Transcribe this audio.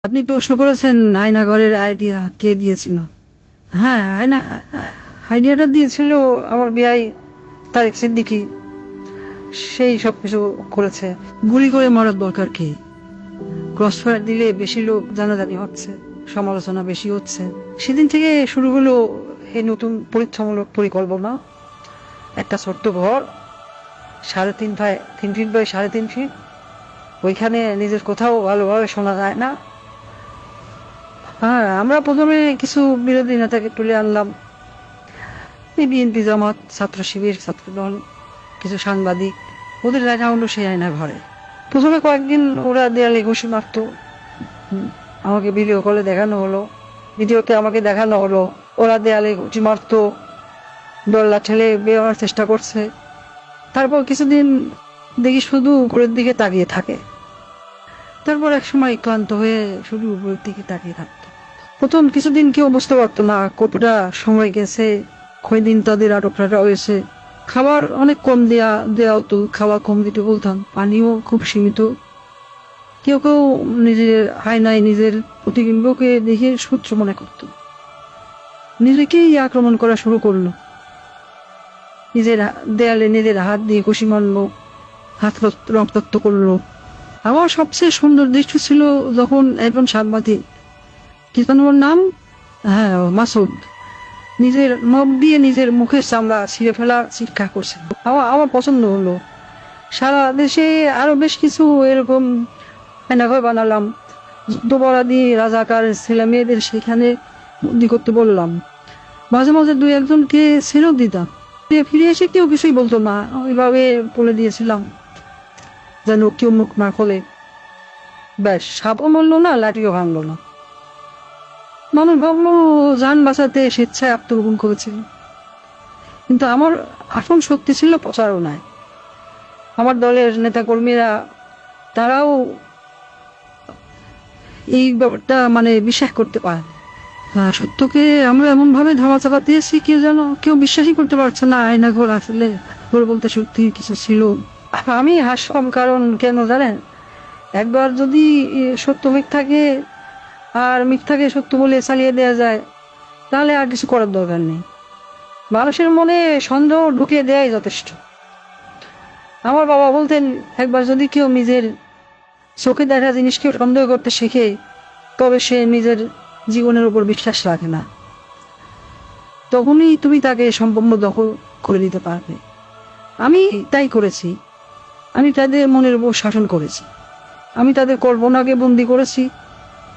আপনি প্রশ্ন করেছেন আয়নাঘরের আইডিয়া কে দিয়েছিল। হ্যাঁ, আইডিয়াটা দিয়েছিল আমার বিআই তারেক সিদ্দিকী। সেই সবকিছু করেছে। গুলি করে মারার দরকার কি? ক্রসফায়ার দিলে বেশি লোক জানাজানি হচ্ছে, সমালোচনা বেশি হচ্ছে। সেদিন থেকে শুরু হলো এই নতুন পরীক্ষামূলক পরিকল্পনা। একটা ছোট্ট ঘর, 3.5 বাই 3.5 ফিট। ওইখানে নিজের কোথাও ভালোভাবে শোনা যায় না। হ্যাঁ, আমরা প্রথমে কিছু বিরোধী নেতাকে তুলে আনলাম, এই বিএনপি, জামাত, ছাত্র শিবির, ছাত্রদল, কিছু সাংবাদিক। ওদের জায়গা হলো সেই আয়না ঘরে। প্রথমে কয়েকদিন ওরা দেয়ালে ঘুষি মারতো। আমাকে ভিডিও কলে দেখানো হলো, ভিডিওতে আমাকে দেখানো হলো ওরা দেয়ালে ঘুষি মারতো, দোল্লা ঠেলে বেরোনোর চেষ্টা করছে। তারপর কিছুদিন দেখি শুধু উপরের দিকে তাকিয়ে থাকে। তারপর এক সময় ক্লান্ত হয়ে শুধু উপরের দিকে তাকিয়ে থাকতো। প্রথম কিছুদিন কেউ বুঝতে পারতো না কতটা সময় গেছে, কয়দিন তাদের আটক রাখা হয়েছে। খাবার অনেক কম দেওয়া হতো, খাওয়া কম দিতে বলতাম, পানিও খুব সীমিত। কেউ কেউ নিজের আয়নায় নিজের প্রতিবিম্বকে দেখে সূত্র মনে করত, নিজেকেই আক্রমণ করা শুরু করলো। নিজের দেয়ালে নিজের হাত দিয়ে ঘুষি মারলো, হাত রক্তাক্ত করলো। আমার সবচেয়ে সুন্দর দৃশ্য ছিল যখন একজন সাংবাদিক, কি যেন ওর নাম, হ্যাঁ মাসুদ, নিজের নখ দিয়ে নিজের মুখের চামড়া ছিঁড়ে ফেলা শিক্ষা করছে। আমার পছন্দ হলো। সারা দেশে আরো বেশ কিছু এরকম আয়নাঘর বানালাম। যুদ্ধপরাধী রাজাকার ছেলে মেয়েদের সেখানে বন্দি করতে বললাম। মাঝে মাঝে 2-1জনকে ছেড়েও দিতাম। ফিরে এসে কেউ কিছুই বলতো না, ওইভাবে বলে দিয়েছিলাম যেন কেউ মুখ না খোলে। ব্যাস, সাপও মরলো না, লাঠিও ভাঙলো না। মানুষ ভাবলো যান বাঁচাতে স্বেচ্ছায় আত্মগোপন করেছিল, কিন্তু আমার আসল শক্তি ছিল প্রচারণায়। আমার দলের নেতা কর্মীরা, তারাও এই ব্যাপারটা বিশ্বাস করতে পারে। সত্যকে আমরা এমন ভাবে ধামা চাপা দিয়েছি, কেউ বিশ্বাসই করতে পারছে না আয়নাঘর আসলে ঘর বলতে সত্যি কিছু ছিল। আমি হাসলাম, কারণ কেন জানেন, একবার যদি সত্য মিথ্যাকে আর মিথ্যাকে সত্য বলে চালিয়ে দেওয়া যায়, তাহলে আর কিছু করার দরকার নেই। মানুষের মনে সন্দেহ ঢুকিয়ে দেওয়াই যথেষ্ট। আমার বাবা বলতেন, একবার যদি কেউ নিজের চোখে দেখা জিনিসকে সন্দেহ করতে শেখে, তবে সে নিজের জীবনের উপর বিশ্বাস রাখে না। তখনই তুমি তাকে সম্পূর্ণ দখল করে দিতে পারবে। আমি তাই করেছি। আমি তাদের মনের উপর শাসন করেছি। আমি তাদের কল্পনাকে বন্দি করেছি।